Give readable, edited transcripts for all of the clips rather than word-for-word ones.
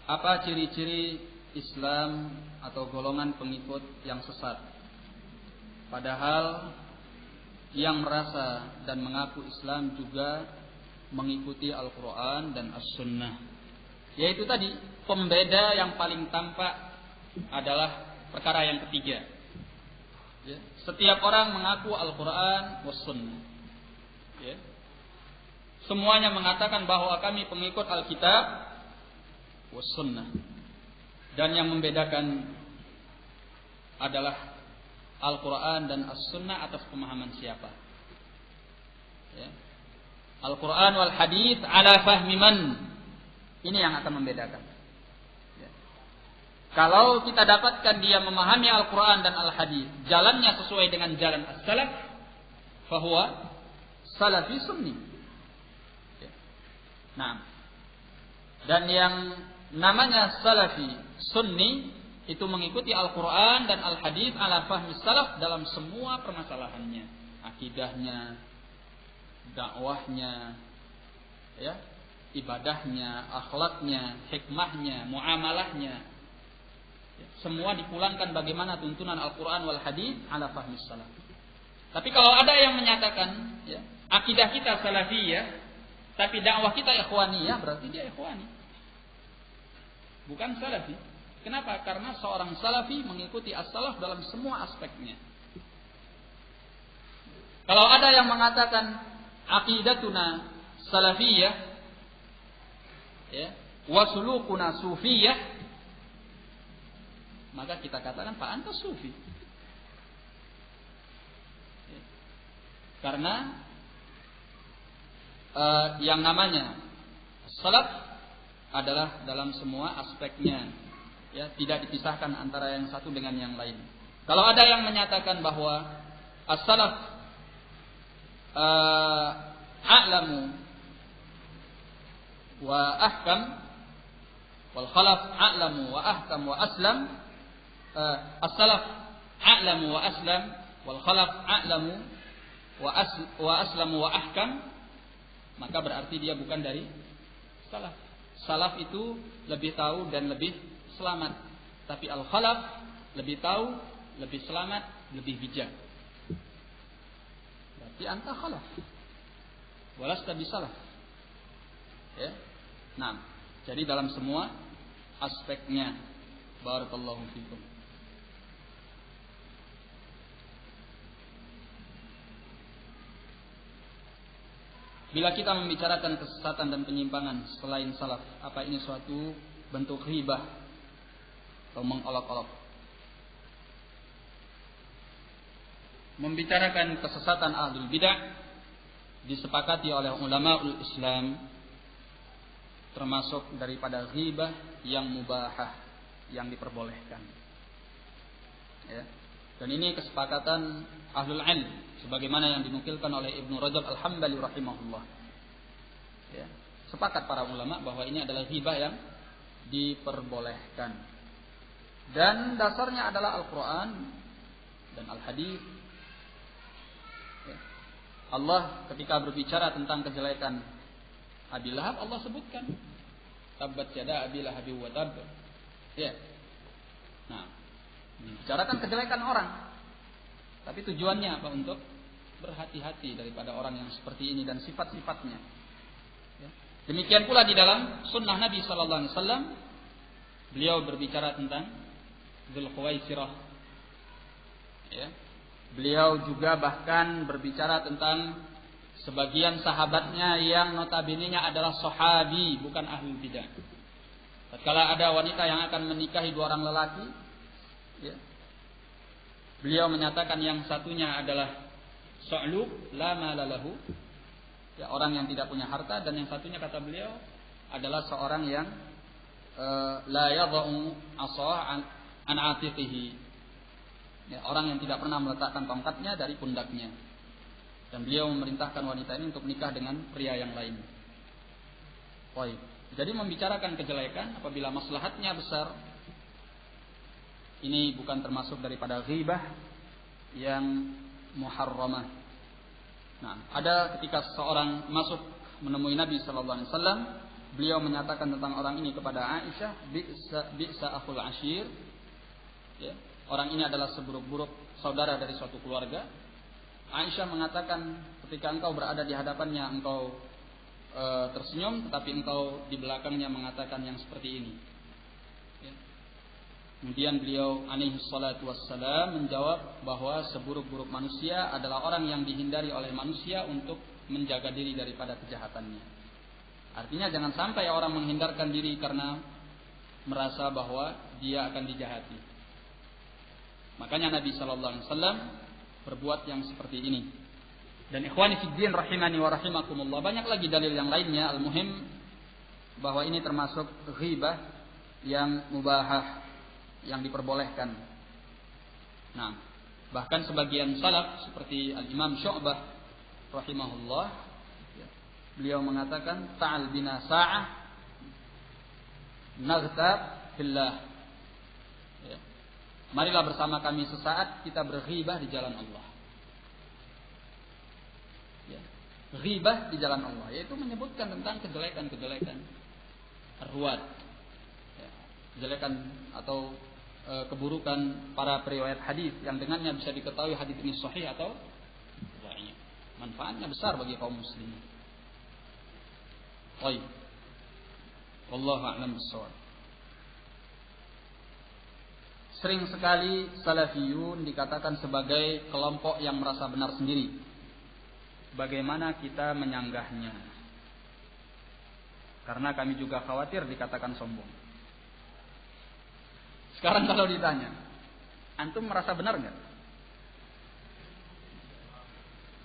Apa ciri-ciri Islam atau golongan pengikut yang sesat? Padahal yang merasa dan mengaku Islam juga mengikuti Al-Quran dan As-Sunnah. Yaitu tadi, pembeda yang paling tampak adalah perkara yang ketiga. Ya. Setiap orang mengaku Al-Quran was-Sunnah. Ya. Semuanya mengatakan bahwa kami pengikut Alkitab was-Sunnah. Dan yang membedakan adalah Al-Quran dan As-Sunnah atas pemahaman siapa. Ya. Al-Quran wal hadith ala fahmi man. Ini yang akan membedakan. Ya. Kalau kita dapatkan dia memahami Al-Quran dan Al-Hadith, jalannya sesuai dengan jalan as-salaf, fahuwa salafi sunni. Ya. Nah, dan yang namanya salafi sunni itu mengikuti Al-Quran dan Al-Hadith ala fahmi salaf dalam semua permasalahannya, akidahnya, dakwahnya, ya, ibadahnya, akhlaknya, hikmahnya, muamalahnya, ya, semua dipulangkan bagaimana tuntunan Al-Quran wal Hadith ala fahmi salaf. Tapi kalau ada yang menyatakan, ya, akidah kita salafiyah, tapi dakwah kita ikhwaniyah, berarti dia ikhwani, bukan salafi. Kenapa? Karena seorang salafi mengikuti as-salaf dalam semua aspeknya. Kalau ada yang mengatakan aqidatuna salafiyah, ya, wa sulukuna sufiyah, maka kita katakan fa anta sufi. Ya. Karena yang namanya salaf adalah dalam semua aspeknya, ya, tidak dipisahkan antara yang satu dengan yang lain. Kalau ada yang menyatakan bahwa as-salaf a'lamu wa ahkam wal khalaf a'lamu wa ahkam wa aslam, as-salaf a'lamu wa aslam wal khalaf a'lamu wa aslamu wa ahkam, maka berarti dia bukan dari salaf. Salaf itu lebih tahu dan lebih selamat, tapi al-khalaf lebih tahu, lebih selamat, lebih bijak. Berarti anta khalaf, walasta bisalaf. Ya. Nah, jadi dalam semua aspeknya. Barakallahu fikum. Bila kita membicarakan kesesatan dan penyimpangan selain salaf, apa ini suatu bentuk ghibah atau mengolok-olok? Membicarakan kesesatan ahlul bidah disepakati oleh ulamaul Islam termasuk daripada ghibah yang mubahah, yang diperbolehkan. Ya. Dan ini kesepakatan ahlul ilm sebagaimana yang dinukilkan oleh Ibnu Rajab Al-Hambali rahimahullah. Ya. Sepakat para ulama bahwa ini adalah ghibah yang diperbolehkan. Dan dasarnya adalah Al-Quran dan Al-Hadith. Ya. Allah ketika berbicara tentang kejelekan Abi Lahab, Allah sebutkan tabbat yada Abi Lahab wa tab. Ya. Nah, bicarakan kejelekan orang. Tapi tujuannya apa? Untuk berhati-hati daripada orang yang seperti ini dan sifat-sifatnya. Ya. Demikian pula di dalam sunnah Nabi sallallahu alaihi wasallam, beliau berbicara tentang Dzulkhuwaisirah. Ya. Beliau juga bahkan berbicara tentang sebagian sahabatnya yang notabene-nya adalah sahabi, bukan ahli bidah. Tatkala ada wanita yang akan menikahi dua orang lelaki, ya, beliau menyatakan yang satunya adalah sa'lub la malalahu, ya, orang yang tidak punya harta, dan yang satunya kata beliau adalah seorang yang la yadha'u asa an atiqihi, ya, orang yang tidak pernah meletakkan tongkatnya dari pundaknya. Dan beliau memerintahkan wanita ini untuk menikah dengan pria yang lain. Baik. Jadi membicarakan kejelekan apabila maslahatnya besar, ini bukan termasuk daripada ghibah yang muharramah. Nah, ada ketika seseorang masuk menemui Nabi sallallahu alaihi wasallam, beliau menyatakan tentang orang ini kepada Aisyah, bi'sa akhul ashir. Ya, orang ini adalah seburuk-buruk saudara dari suatu keluarga. Aisyah mengatakan, ketika engkau berada di hadapannya engkau tersenyum, tetapi engkau di belakangnya mengatakan yang seperti ini. Ya. Kemudian beliau alaihi salatu wassalam menjawab bahwa seburuk-buruk manusia adalah orang yang dihindari oleh manusia untuk menjaga diri daripada kejahatannya. Artinya jangan sampai orang menghindarkan diri karena merasa bahwa dia akan dijahati. Makanya Nabi sallallahu alaihi wasallam berbuat yang seperti ini. Dan ikhwani fiddin rahimani wa rahimakumullah, banyak lagi dalil yang lainnya. Al-muhim bahwa ini termasuk ghibah yang mubahah, yang diperbolehkan. Nah, bahkan sebagian salaf seperti Al-Imam Syu'bah rahimahullah, beliau mengatakan ta'al bina sa'ah naghtab fillah. Ya. Marilah bersama kami sesaat kita berghibah di jalan Allah. Ya. Ghibah di jalan Allah, yaitu menyebutkan tentang kejelekan-kejelekan arwad, ya. Kejelekan atau keburukan para periwayat hadis yang dengannya bisa diketahui hadis ini sahih atau dhaif. Manfaatnya besar bagi kaum muslimin. Baik. Wallahu a'lam bissawab. Sering sekali salafiyun dikatakan sebagai kelompok yang merasa benar sendiri. Bagaimana kita menyanggahnya? Karena kami juga khawatir dikatakan sombong. Sekarang kalau ditanya, antum merasa benar nggak?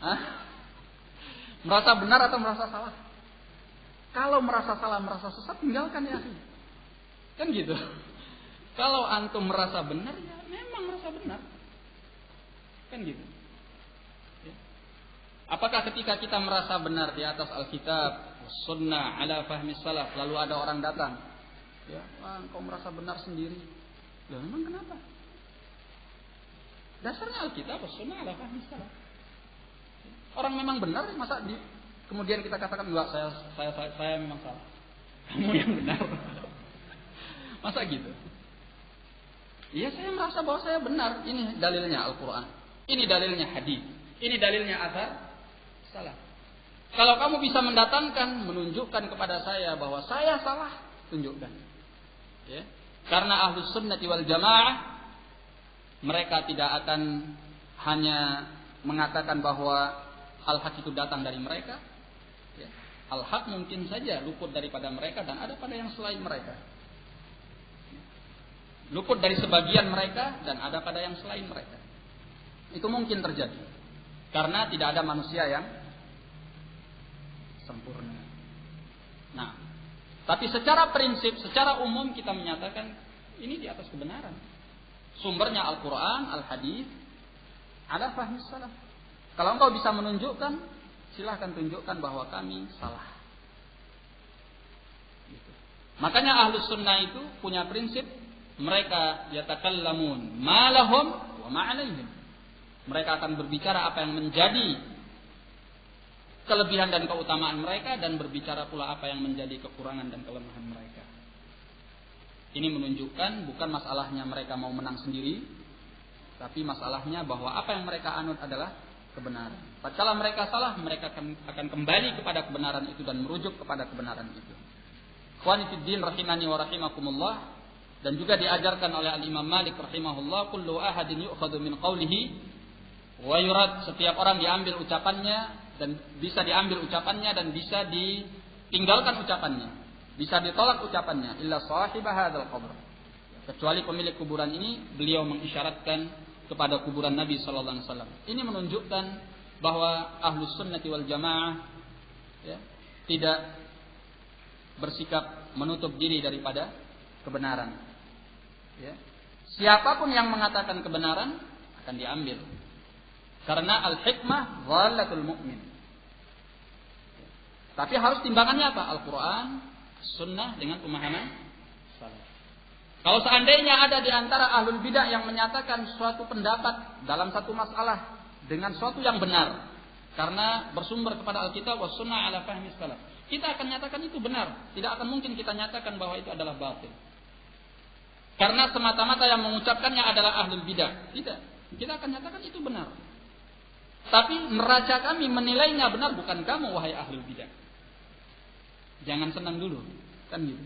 Hah? Merasa benar atau merasa salah? Kalau merasa salah, merasa sesat, tinggalkan ya. Kan gitu. Kalau antum merasa benar, ya memang merasa benar. Kan gitu. Ya. Apakah ketika kita merasa benar di atas Alkitab, Sunnah, ala fahmi salaf, lalu ada orang datang, ya, engkau merasa benar sendiri. Ya memang kenapa? Dasarnya Alkitab, Sunnah, ala fahmi salaf. Orang memang benar, masa kemudian kita katakan enggak, saya memang salah. Kamu yang benar. Masa gitu? Iya, saya merasa bahwa saya benar. Ini dalilnya Al-Quran. Ini dalilnya hadis. Ini dalilnya athar salah. Kalau kamu bisa mendatangkan, menunjukkan kepada saya bahwa saya salah, tunjukkan. Ya. Karena Ahlus Sunnati wal Jamaah, mereka tidak akan hanya mengatakan bahwa al-haq itu datang dari mereka. Ya. Al-haq mungkin saja luput daripada mereka dan ada pada yang selain mereka. Luput dari sebagian mereka dan ada pada yang selain mereka. Itu mungkin terjadi. Karena tidak ada manusia yang sempurna. Nah, tapi secara prinsip, secara umum kita menyatakan ini di atas kebenaran. Sumbernya Al-Quran, Al-Hadis, ala fahmi salaf. Kalau engkau bisa menunjukkan, silahkan tunjukkan bahwa kami salah. Gitu. Makanya Ahlus Sunnah itu punya prinsip, mereka yatakallamun ma lahum wa ma alaihim. Mereka akan berbicara apa yang menjadi kelebihan dan keutamaan mereka, dan berbicara pula apa yang menjadi kekurangan dan kelemahan mereka. Ini menunjukkan bukan masalahnya mereka mau menang sendiri, tapi masalahnya bahwa apa yang mereka anut adalah kebenaran. Tatkala mereka salah, mereka akan kembali kepada kebenaran itu dan merujuk kepada kebenaran itu. Ikhwani fiddin rahimani wa rahimakumullah. Dan juga diajarkan oleh Al-Imam Malik rahimahullah, kullu ahadin yu'khadhu min qawlihi wa yurad. Setiap orang diambil ucapannya dan bisa diambil ucapannya dan bisa ditinggalkan ucapannya, bisa ditolak ucapannya, illa sahib hadzal qabr. Kecuali pemilik kuburan ini, beliau mengisyaratkan kepada kuburan Nabi sallallahu alaihi wasallam. Ini menunjukkan bahwa Ahlus Sunnati wal Jamaah, ya, tidak bersikap menutup diri daripada kebenaran. Ya. Siapapun yang mengatakan kebenaran akan diambil. Karena al-hikmah dhalatul mu'min. Ya. Tapi harus timbangannya apa? Al-Quran, Sunnah dengan pemahaman salaf. Kalau seandainya ada di antara ahlul bidah yang menyatakan suatu pendapat dalam satu masalah dengan suatu yang benar, karena bersumber kepada Alkitab was Sunnah ala fahmi salaf, kita akan nyatakan itu benar. Tidak akan mungkin kita nyatakan bahwa itu adalah batil. Karena semata-mata yang mengucapkannya adalah ahlul bidah. Tidak. Kita akan nyatakan itu benar. Tapi neraca kami menilainya benar, bukan kamu wahai ahlul bidah. Jangan senang dulu. Kan gitu.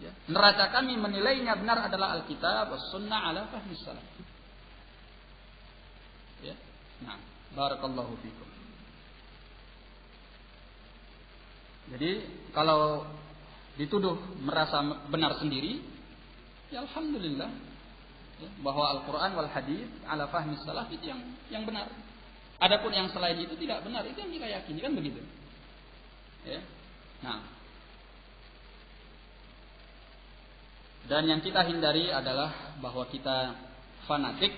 Ya. Neraca kami menilainya benar adalah Alkitab was sunnah ala fahmi salaf. Ya. Nah, barakallahu fikum. Jadi kalau dituduh merasa benar sendiri, ya alhamdulillah, ya, bahwa Al-Quran wal Hadis ala fahmi salaf itu yang benar. Adapun yang selain itu tidak benar, itu yang kita yakini, kan begitu. Ya. Nah, dan yang kita hindari adalah bahwa kita fanatik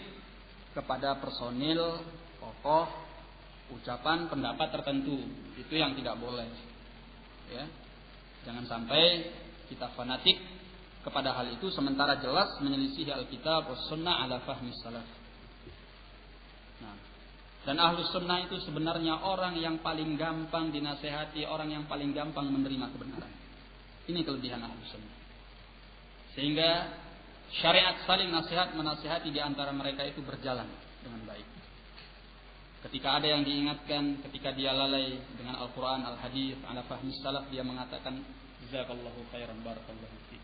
kepada personil, tokoh, ucapan, pendapat tertentu. Itu yang tidak boleh. Ya. Jangan sampai kita fanatik kepada hal itu sementara jelas menyelisih Alkitab was sunnah ala fahmi salaf. Nah, dan ahlus sunnah itu sebenarnya orang yang paling gampang dinasehati, orang yang paling gampang menerima kebenaran. Ini kelebihan ahlus sunnah. Sehingga syariat saling nasihat menasihati di antara mereka itu berjalan dengan baik. Ketika ada yang diingatkan, ketika dia lalai dengan Al-Quran, Al-Hadis, ala fahmi salaf, dia mengatakan jazakallahu khairan, barakallahu fiik.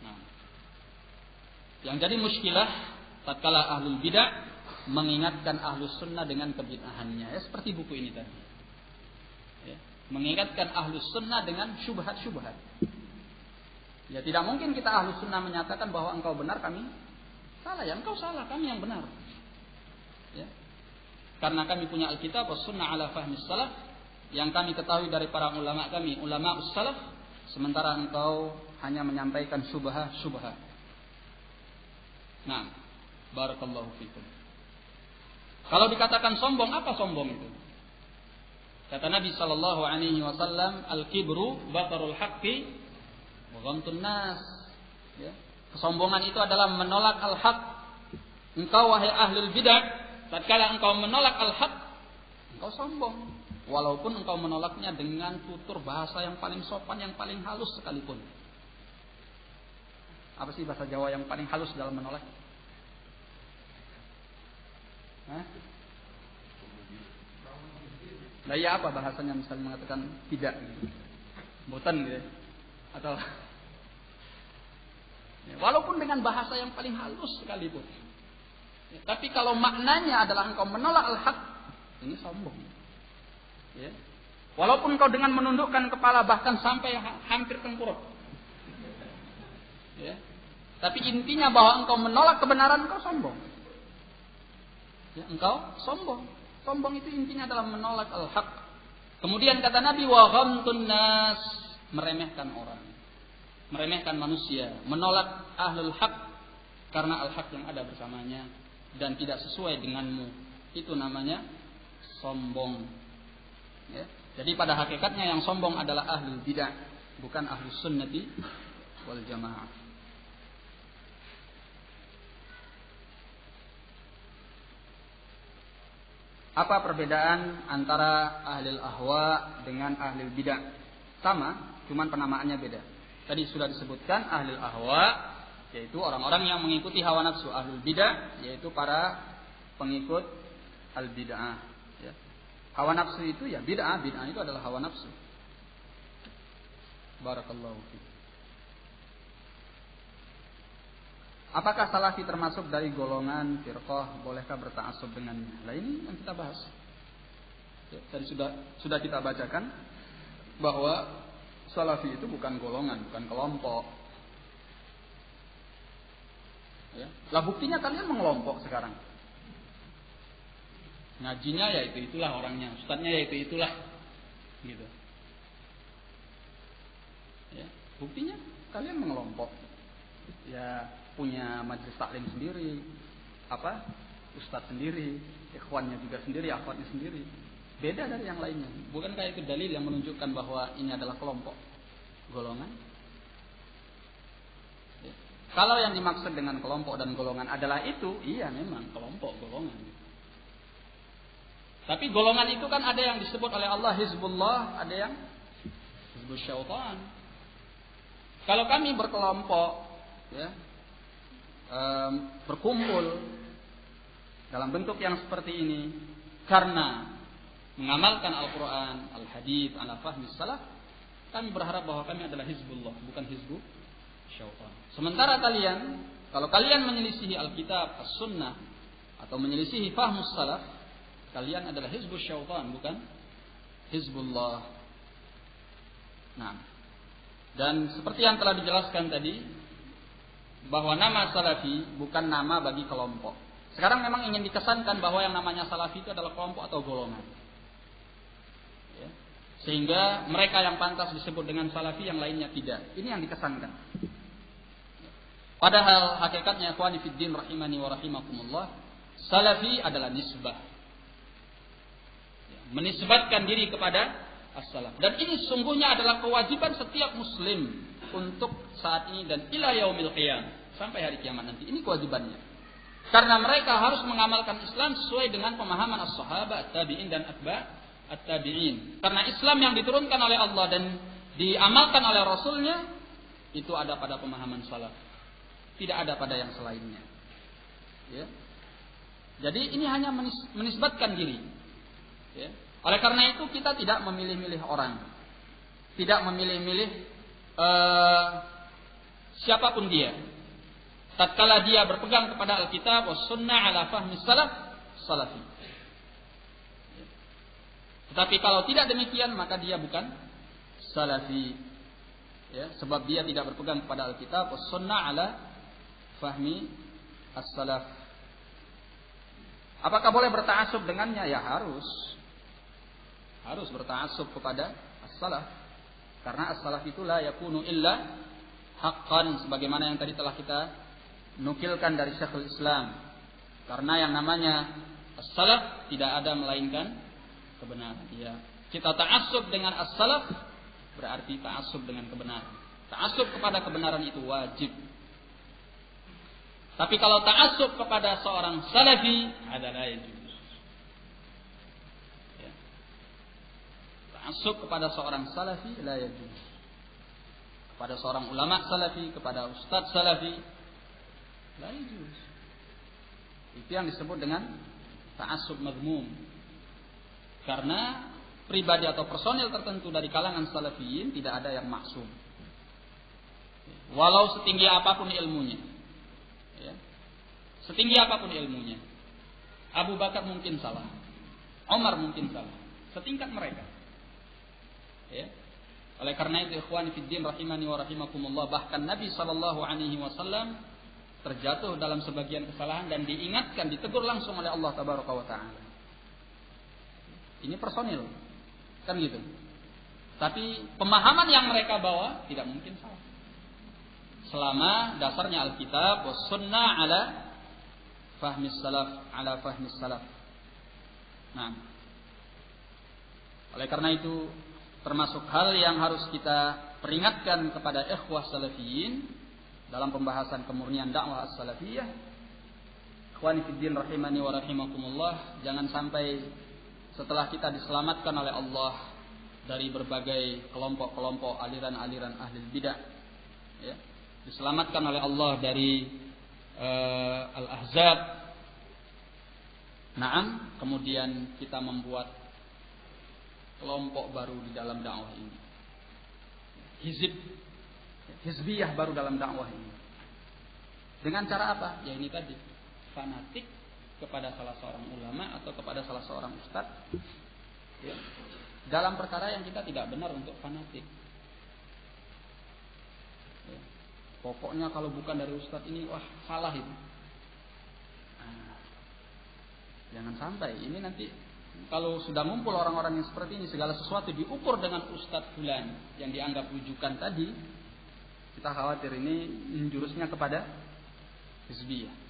Nah, yang jadi muskilah tatkala ahlul bidah mengingatkan ahlus sunnah dengan kebid'ahannya, ya, seperti buku ini tadi. Ya, mengingatkan ahlus sunnah dengan syubhat-syubhat. Ya, tidak mungkin kita ahlus sunnah menyatakan bahwa engkau benar, kami salah. Ya, engkau salah, kami yang benar. Ya. Karena kami punya Alkitab was sunnah ala fahmi salaf yang kami ketahui dari para ulama kami, ulama salaf, sementara engkau hanya menyampaikan syubhat. Nah, barakallahu fikum. Kalau dikatakan sombong, apa sombong itu? Kata Nabi sallallahu alaihi wasallam, al-kibru batarul haqqi wa ghamtun nas. Ya. Kesombongan itu adalah menolak al-haq. Engkau wahai ahlul bidah, tatkala engkau menolak al-haq, engkau sombong. Walaupun engkau menolaknya dengan tutur bahasa yang paling sopan, yang paling halus sekalipun. Apa sih bahasa Jawa yang paling halus dalam menolak? Nah, ya apa bahasanya misalnya mengatakan tidak gitu. Boten gitu. Atau ya, walaupun dengan bahasa yang paling halus sekalipun. Ya, tapi kalau maknanya adalah engkau menolak al-haq, ini sombong. Ya. Walaupun engkau dengan menundukkan kepala bahkan sampai hampir tengkurap. Ya. Tapi intinya bahwa engkau menolak kebenaran, engkau sombong. Ya, engkau sombong. Sombong itu intinya adalah menolak al-haq. Kemudian kata Nabi, wa ghamtun nas, meremehkan orang. Meremehkan manusia, menolak ahlul haq karena al-haq yang ada bersamanya dan tidak sesuai denganmu, itu namanya sombong. Ya. Jadi pada hakikatnya yang sombong adalah ahlul bidah, bukan ahlus sunnati wal jamaah. Apa perbedaan antara ahlul ahwa dengan ahlul bidah? Sama, cuman penamaannya beda. Tadi sudah disebutkan ahlul ahwa yaitu orang-orang yang mengikuti hawa nafsu, ahlul bidah yaitu para pengikut al-bid'ah. Ya. Hawa nafsu itu ya bid'ah, bid'ah itu adalah hawa nafsu. Barakallahu fiik. Apakah salafi termasuk dari golongan firqah? Bolehkah berta'assub dengannya? Nah, ini yang kita bahas. Ya, tadi sudah kita bacakan bahwa salafi itu bukan golongan, bukan kelompok. Ya. Lah buktinya kalian mengelompok sekarang. Ngajinya ya itulah orangnya, ustadznya ya itulah, gitu. Ya. Buktinya kalian mengelompok. Ya punya majelis taklim sendiri, ustadz sendiri, ikhwannya juga sendiri, akhwatnya sendiri. Beda dari yang lainnya. Bukankah itu dalil yang menunjukkan bahwa ini adalah kelompok, golongan? Ya. Kalau yang dimaksud dengan kelompok dan golongan adalah itu, iya memang kelompok, golongan. Tapi golongan itu kan ada yang disebut oleh Allah Hizbullah, ada yang Hizbul Syaitan. Kalau kami berkelompok, ya, berkumpul dalam bentuk yang seperti ini karena mengamalkan Al-Quran, Al-Hadith, ala fahmi salaf, kami berharap bahwa kami adalah Hizbullah, bukan Hizbul Syaitan. Sementara kalian, kalau kalian menyelisihi Alkitab, As-Sunnah, atau menyelisihi fahmus salaf, kalian adalah Hizbul Syaitan, bukan Hizbullah. Nah, dan seperti yang telah dijelaskan tadi, bahwa nama salafi bukan nama bagi kelompok. Sekarang memang ingin dikesankan bahwa yang namanya salafi itu adalah kelompok atau golongan, ya. Sehingga mereka yang pantas disebut dengan salafi, yang lainnya tidak. Ini yang dikesankan. Padahal hakikatnya ikhwani fiddin rahimani wa rahimakumullah, salafi adalah nisbah, menisbatkan diri kepada as-salaf. Dan ini sungguhnya adalah kewajiban setiap muslim untuk saat ini dan ila yaumil qiyamah, sampai hari kiamat nanti. Ini kewajibannya. Karena mereka harus mengamalkan Islam sesuai dengan pemahaman as-sahabat, at-tabi'in dan atba' at-tabi'in. Karena Islam yang diturunkan oleh Allah dan diamalkan oleh Rasulnya itu ada pada pemahaman salaf, tidak ada pada yang selainnya, ya. Jadi ini hanya menisbatkan diri, ya. Oleh karena itu kita tidak memilih-milih orang, tidak memilih-milih siapapun dia. Tatkala dia berpegang kepada Alkitab was sunnah ala fahmi salaf, salafi. Tetapi kalau tidak demikian maka dia bukan salafi, ya, sebab dia tidak berpegang kepada Alkitab was sunnah ala fahmi as-salaf. Apakah boleh berta'assub dengannya? Ya harus berta'assub kepada as-salaf. Karena as-salaf itu la yakunu illa haqqan, sebagaimana yang tadi telah kita nukilkan dari Syekhul Islam. Karena yang namanya as-salaf tidak ada melainkan kebenaran. Ya. Kita ta'assub dengan as-salaf berarti ta'assub dengan kebenaran. Ta'assub kepada kebenaran itu wajib. Tapi kalau ta'assub kepada seorang salafi adalah itu. Ya. Ta'assub kepada seorang salafi la yajuz. Kepada seorang ulama salafi, kepada ustaz salafi la yajuz. Itu yang disebut dengan ta'assub mazmum. Karena pribadi atau personil tertentu dari kalangan salafiyin tidak ada yang maksum. Walau setinggi apapun ilmunya. Ya. Setinggi apapun ilmunya, Abu Bakar mungkin salah, Umar mungkin salah, setingkat mereka. Ya. Oleh karena itu ikhwani fiddin rahimani wa rahimakumullah, bahkan Nabi SAW terjatuh dalam sebagian kesalahan dan diingatkan, ditegur langsung oleh Allah Tabaraka wa Ta'ala. Ini personil, kan gitu. Tapi pemahaman yang mereka bawa tidak mungkin salah. Selama dasarnya Alkitab was sunnah ala fahmis salaf, ala fahmis salaf. Nah, oleh karena itu termasuk hal yang harus kita peringatkan kepada ikhwah salafiyin dalam pembahasan kemurnian dakwah as-salafiyah. Ikhwani fiddin rahimani wa rahimakumullah, jangan sampai setelah kita diselamatkan oleh Allah dari berbagai kelompok-kelompok aliran-aliran ahli bidah, ya, diselamatkan oleh Allah dari al-ahzab. Naam, kemudian kita membuat kelompok baru di dalam dakwah ini. Hizbiyah baru dalam dakwah ini. Dengan cara apa? Ya ini tadi, fanatik kepada salah seorang ulama atau kepada salah seorang ustaz, ya, dalam perkara yang kita tidak benar untuk fanatik. Ya. Pokoknya kalau bukan dari ustaz ini, wah salah itu. Nah, jangan sampai ini nanti kalau sudah ngumpul orang-orang yang seperti ini, segala sesuatu diukur dengan ustaz fulan yang dianggap rujukan tadi, kita khawatir ini menjurusnya kepada hizbiyah.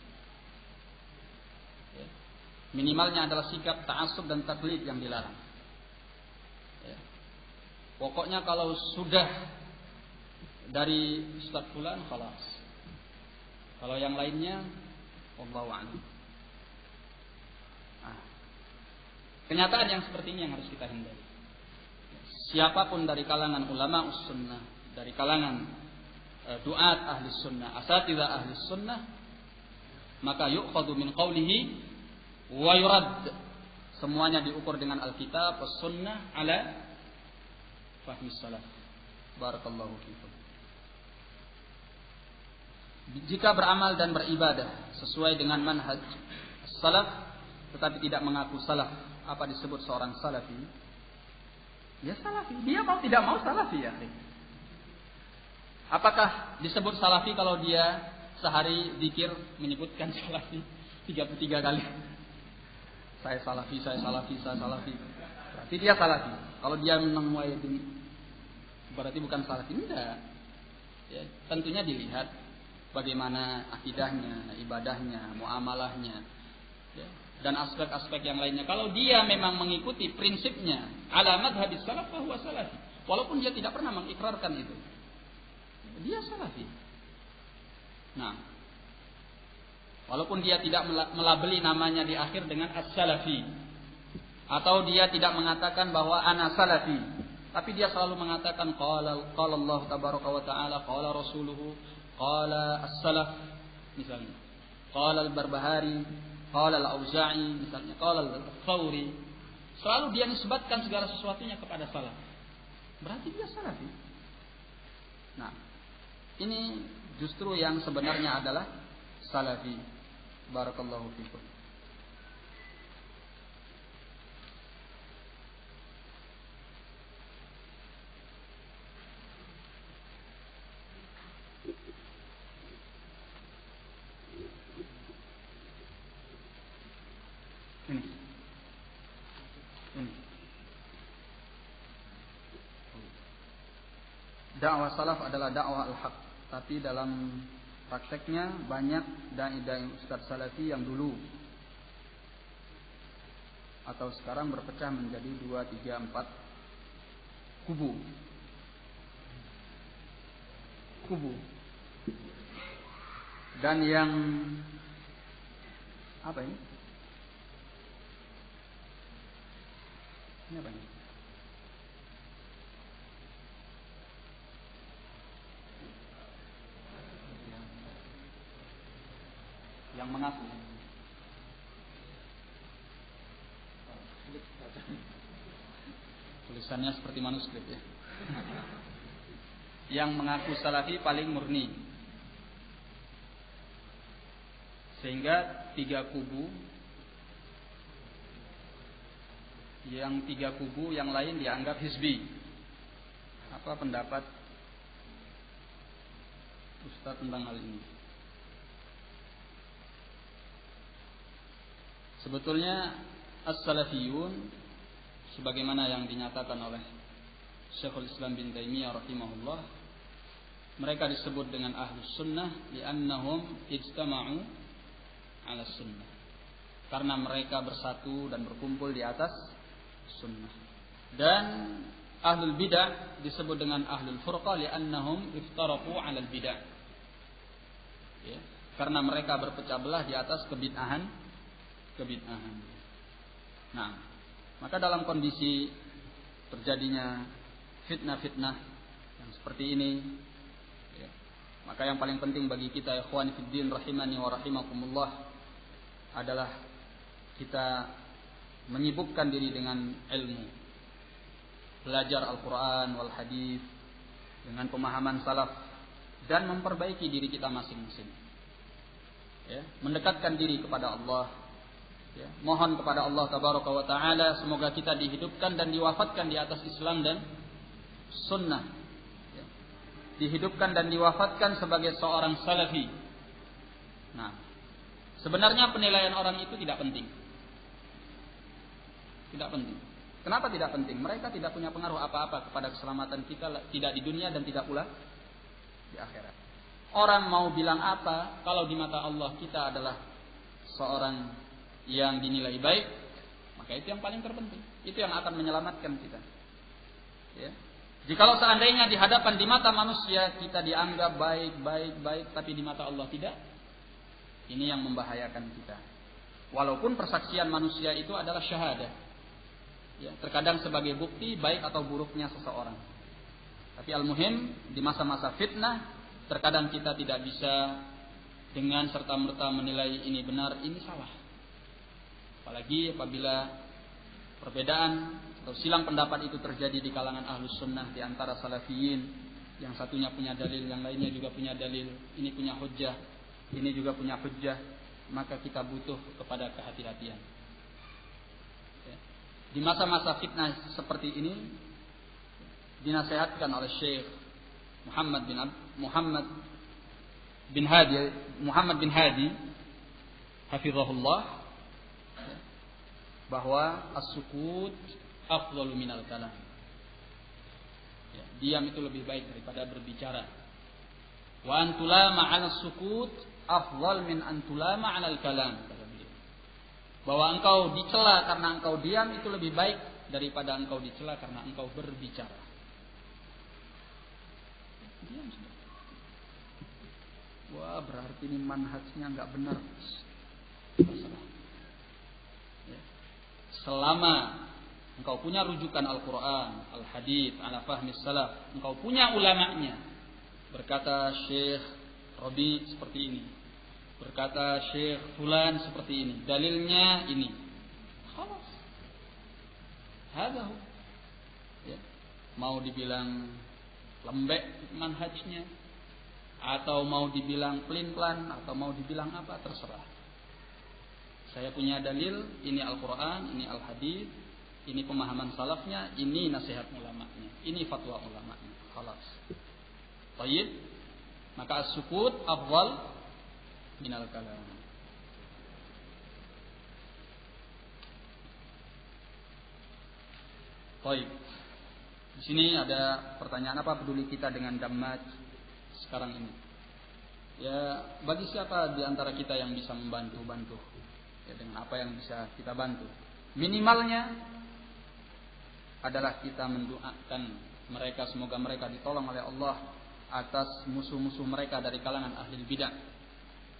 Ya. Minimalnya adalah sikap ta'assub dan taklid yang dilarang. Ya. Pokoknya kalau sudah dari ustaz fulan, khalas. Kalau yang lainnya, wallahu a'lam. Kenyataan yang seperti ini yang harus kita hindari. Siapapun dari kalangan ulama sunnah, dari kalangan duat ahli sunnah, asatidzah ahli sunnah, maka yu'khadhu min qawlihi wa yurad. Semuanya diukur dengan Alkitab was sunnah ala fahmi salaf. Barakallahu fikum. Jika beramal dan beribadah sesuai dengan manhaj salaf tetapi tidak mengaku salaf, apa disebut seorang salafi? Ya salafi. Dia mau tidak mau salafi ya. Apakah disebut salafi kalau dia sehari zikir menyebutkan salafi 33 kali? Saya salafi, saya salafi, saya salafi. Berarti dia salafi. Kalau dia menang muayyidin berarti bukan salafi. Tidak. Ya, tentunya dilihat bagaimana akidahnya, ibadahnya, muamalahnya, ya, dan aspek-aspek yang lainnya. Kalau dia memang mengikuti prinsipnya alamat hadis salaf, bahwa salafi, walaupun dia tidak pernah mengikrarkan itu, dia salafi. Nah, walaupun dia tidak melabeli namanya di akhir dengan as-salafi, atau dia tidak mengatakan bahwa ana salafi, tapi dia selalu mengatakan qala Allah tabaraka wa taala, qala rasuluhu, qala as-salaf, misalnya qala al-Barbahari, qala al-Auza'i, misalnya qala al-Thawri, selalu dia nisbatkan segala sesuatunya kepada salaf, berarti dia salafi. Nah, ini justru yang sebenarnya adalah salafi. Barakallahu fikum. Ini. Dakwah salaf adalah dakwah al-haq, tapi dalam prakteknya banyak dai-dai ustaz salafi yang dulu atau sekarang berpecah menjadi 2, 3, 4 kubu. Dan yang apa ini? Ini apa ini? Yang mengaku. Tulisannya seperti manuskrip ya. Yang mengaku salafi paling murni. Sehingga 3 kubu. Yang 3 kubu yang lain dianggap hizbi. Apa pendapat Ustaz tentang hal ini? Sebetulnya as-salafiyun sebagaimana yang dinyatakan oleh Syekhul Islam bin Taimiyah rahimahullah, mereka disebut dengan ahlus sunnah li'annahum ijtama'u 'ala sunnah, karena mereka bersatu dan berkumpul di atas sunnah. Dan ahlul bidah disebut dengan ahlul furqah li'annahum iftaraqu 'ala al-bidah, ya, karena mereka berpecah belah di atas kebid'ahan. Nah, maka dalam kondisi terjadinya fitnah-fitnah yang seperti ini, ya, maka yang paling penting bagi kita ikhwani fiddin rahimani wa rahimakumullah adalah kita menyibukkan diri dengan ilmu, belajar Al-Quran wal hadis dengan pemahaman salaf, dan memperbaiki diri kita masing-masing, ya, mendekatkan diri kepada Allah. Ya, mohon kepada Allah tabaraka wa taala semoga kita dihidupkan dan diwafatkan di atas Islam dan sunnah, ya, dihidupkan dan diwafatkan sebagai seorang salafi. Nah, sebenarnya penilaian orang itu tidak penting. Tidak penting. Kenapa tidak penting? Mereka tidak punya pengaruh apa-apa kepada keselamatan kita, tidak di dunia dan tidak pula di akhirat. Orang mau bilang apa, kalau di mata Allah kita adalah seorang yang dinilai baik, maka itu yang paling terpenting. Itu yang akan menyelamatkan kita, ya. Jikalau seandainya di hadapan di mata manusia kita dianggap baik, tapi di mata Allah tidak, ini yang membahayakan kita. Walaupun persaksian manusia itu adalah syahadah, Ya, terkadang sebagai bukti baik atau buruknya seseorang. Tapi al-muhim di masa-masa fitnah terkadang kita tidak bisa dengan serta-merta menilai ini benar, ini salah. Apalagi apabila perbedaan atau silang pendapat itu terjadi di kalangan ahlus sunnah di antara salafiyin, yang satunya punya dalil, yang lainnya juga punya dalil, ini punya hujjah, ini juga punya hujjah, maka kita butuh kepada kehati-hatian. Di masa-masa fitnah seperti ini dinasihatkan oleh Syekh Muhammad bin Hadi hafizahullah bahwa as-sukut afdalu minal kalam. Ya, diam itu lebih baik daripada berbicara. Wa antulama 'ala as-sukut afdal min antulama 'ala al-kalam. Bahwa engkau dicela karena engkau diam itu lebih baik daripada engkau dicela karena engkau berbicara. Diam sudah. Wah, berarti ini manhajnya enggak benar. Terserah. Ya. Selama engkau punya rujukan Al-Quran, Al-Hadits, ala fahmi salaf, engkau punya ulamanya. Berkata Syekh Rabi seperti ini. Berkata Syekh Fulan seperti ini, dalilnya ini. Khalas. Hadahu. Ya. Mau dibilang lembek manhajnya, atau mau dibilang pelin-pelan, atau mau dibilang apa, terserah. Saya punya dalil, ini Al-Quran, ini Al-Hadits, ini pemahaman salafnya, ini nasihat ulamanya, ini fatwa ulamanya. Khalas. Baik. Maka as-sukut afdal minal kalam. Baik. Di sini ada pertanyaan, apa peduli kita dengan damaj sekarang ini? Ya, bagi siapa di antara kita yang bisa membantu ya, dengan apa yang bisa kita bantu. Minimalnya adalah kita mendoakan mereka, semoga mereka ditolong oleh Allah atas musuh-musuh mereka dari kalangan ahli bidah,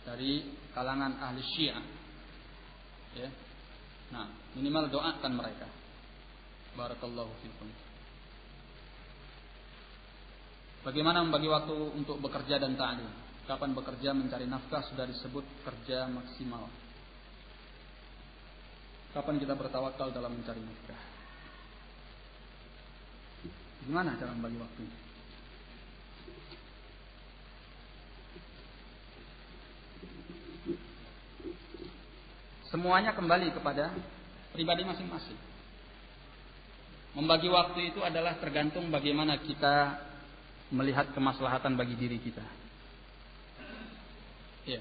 dari kalangan ahli Syiah. Ya. Nah, minimal doakan mereka. Barakallahu fikum. Bagaimana membagi waktu untuk bekerja dan ta'lim? Kapan bekerja, mencari nafkah sudah disebut kerja maksimal. Kapan kita bertawakal dalam mencari nafkah? Gimana cara membagi waktu? Semuanya kembali kepada pribadi masing-masing. Membagi waktu itu adalah tergantung bagaimana kita melihat kemaslahatan bagi diri kita. Ya.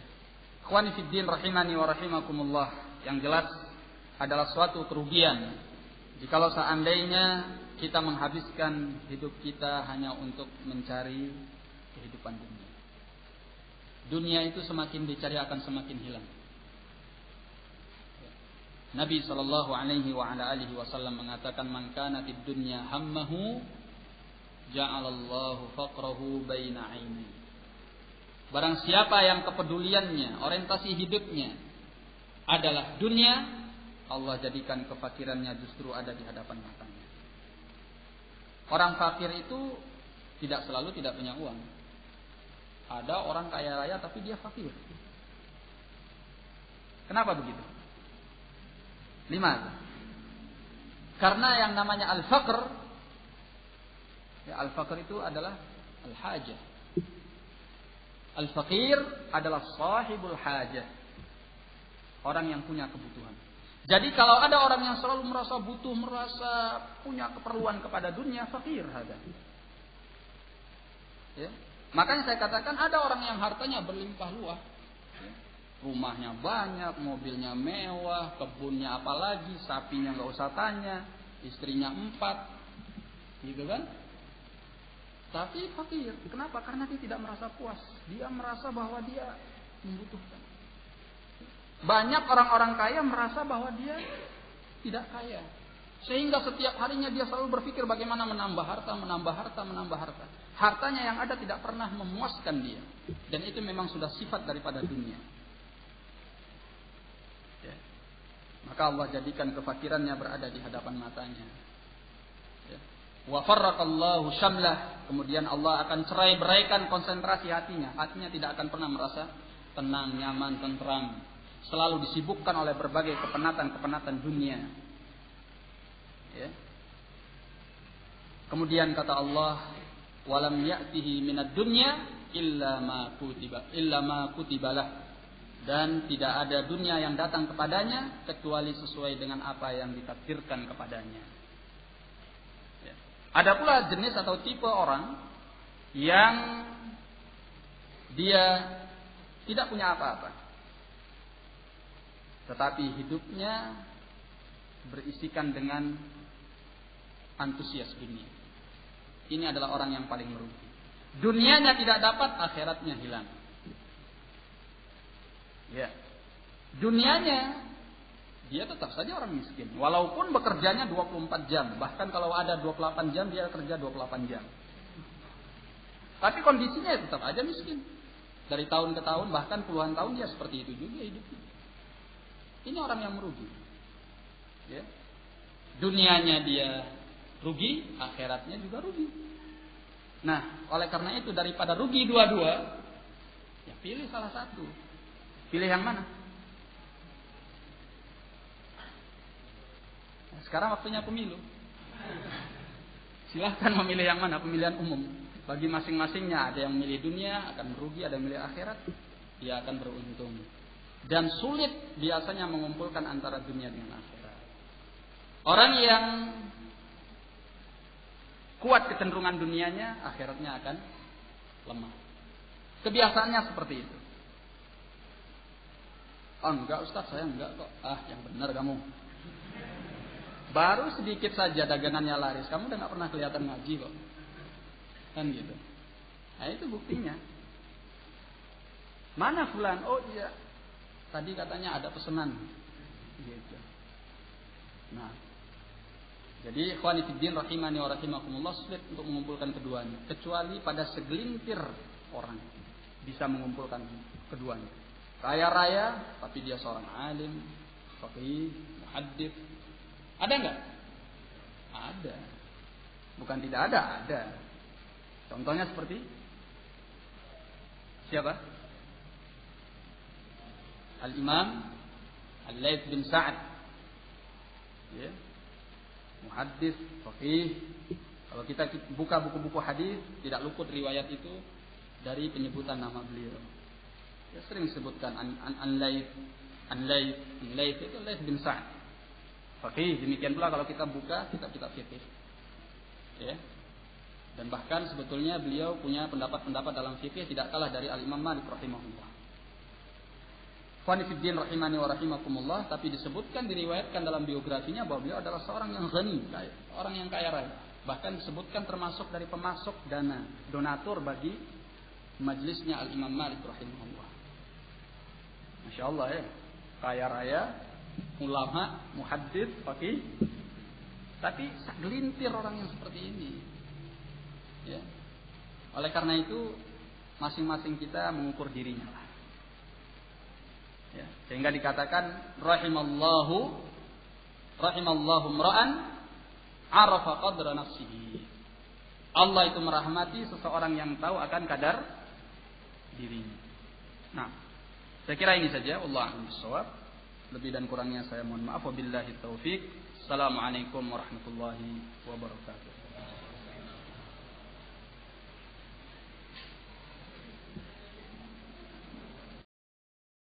Ikhwani fid din rahimani wa rahimakumullah, yang jelas adalah suatu kerugian jikalau seandainya kita menghabiskan hidup kita hanya untuk mencari kehidupan dunia. Dunia itu semakin dicari akan semakin hilang. Nabi sallallahu alaihi wa ala alihi wasallam mengatakan, "Man kana fid dunya hammahu ja'alallahu faqrahu baina 'aini." Barang siapa yang kepeduliannya, orientasi hidupnya adalah dunia, Allah jadikan kefakirannya justru ada di hadapan matanya. Orang fakir itu tidak selalu tidak punya uang. Ada orang kaya raya tapi dia fakir. Kenapa begitu? 5. Karena yang namanya al-faqr, ya, al-faqr itu adalah al-hajah. Al-faqir adalah sahibul hajah, orang yang punya kebutuhan. Jadi kalau ada orang yang selalu merasa butuh, merasa punya keperluan kepada dunia, fakir ada. Ya. Makanya saya katakan ada orang yang hartanya berlimpah luas. Ya. Rumahnya banyak, mobilnya mewah, kebunnya apalagi, sapinya nggak usah tanya, istrinya 4, gitu kan? Tapi fakir. Kenapa? Karena dia tidak merasa puas. Dia merasa bahwa dia membutuhkan. Banyak orang-orang kaya merasa bahwa dia tidak kaya. Sehingga setiap harinya dia selalu berpikir bagaimana menambah harta, menambah harta, menambah harta. Hartanya yang ada tidak pernah memuaskan dia. Dan itu memang sudah sifat daripada dunia. Ya. maka Allah jadikan kefakirannya berada di hadapan matanya. Ya. Wa farraqallahu syamlah, kemudian Allah akan cerai-beraikan konsentrasi hatinya. Hatinya tidak akan pernah merasa tenang, nyaman, tentram. Selalu disibukkan oleh berbagai kepenatan-kepenatan dunia. Ya. Kemudian kata Allah, walam ya'tihi minad dunya illa ma kutibalah. Dan tidak ada dunia yang datang kepadanya kecuali sesuai dengan apa yang ditakdirkan kepadanya. Ya. Ada pula jenis atau tipe orang yang dia tidak punya apa-apa, tetapi hidupnya berisikan dengan antusias dunia. Ini adalah orang yang paling merugi. Dunianya tidak dapat, akhiratnya hilang. Ya. Dunianya dia tetap saja orang miskin, walaupun bekerjanya 24 jam, bahkan kalau ada 28 jam dia kerja 28 jam. Tapi kondisinya tetap aja miskin. Dari tahun ke tahun, bahkan puluhan tahun dia seperti itu juga hidupnya. Ini orang yang merugi. Ya. Dunianya dia rugi, akhiratnya juga rugi. Nah, oleh karena itu daripada rugi dua-dua, ya pilih salah satu. Pilih yang mana? Nah, sekarang waktunya pemilu. Silahkan memilih yang mana, pemilihan umum. Bagi masing-masingnya, ada yang memilih dunia akan merugi, ada yang memilih akhirat, dia akan beruntung. Dan sulit biasanya mengumpulkan antara dunia dengan akhirat. Orang yang kuat kecenderungan dunianya, akhiratnya akan lemah. Kebiasaannya seperti itu. Oh enggak Ustaz, saya enggak kok. Ah, yang benar kamu. Baru sedikit saja dagangannya laris, kamu udah gak pernah kelihatan ngaji kok. Kan gitu. Nah itu buktinya. Mana fulan? Oh iya, tadi katanya ada pesanan. Gitu. Nah, jadi ikhwani fiddin rahimani wa rahimakumullah, sulit untuk mengumpulkan keduanya. Kecuali pada segelintir orang bisa mengumpulkan keduanya. Kaya raya, tapi dia seorang alim, faqih, muhaddits. Ada enggak? Ada. Bukan tidak ada, ada. Contohnya seperti siapa? Al-Imam Al-Laits bin Sa'ad. Ya. Muhaddits, faqih. Kalau kita buka buku-buku hadis, tidak luput riwayat itu dari penyebutan nama beliau. Ya, sering disebutkan An-Laits itu Laits bin Sa'ad. Faqih, demikian pula kalau kita buka kitab-kitab fikih. Ya. Dan bahkan sebetulnya beliau punya pendapat-pendapat dalam fikih tidak kalah dari Al-Imam Malik rahimahullah. Khonifuddin rahimani wa rahimakumullah, tapi disebutkan, diriwayatkan dalam biografinya bahwa beliau adalah seorang yang ghani, orang yang kaya raya. Bahkan disebutkan termasuk dari pemasok dana, donatur bagi majlisnya Al-Imam Malik rahimahullah. Masya Allah ya, kaya raya, ulama, muhaddits, faqih, tapi segelintir orang yang seperti ini. Ya. Oleh karena itu masing-masing kita mengukur dirinya lah. Ya. Sehingga dikatakan rahimallahu mra'an arafa qadra nafsihi. Allah itu merahmati seseorang yang tahu akan kadar dirinya. Nah, saya kira ini saja. Wallahu a'lam bishawab. Lebih dan kurangnya saya mohon maaf. Wabillahi taufik. Assalamualaikum warahmatullahi wabarakatuh.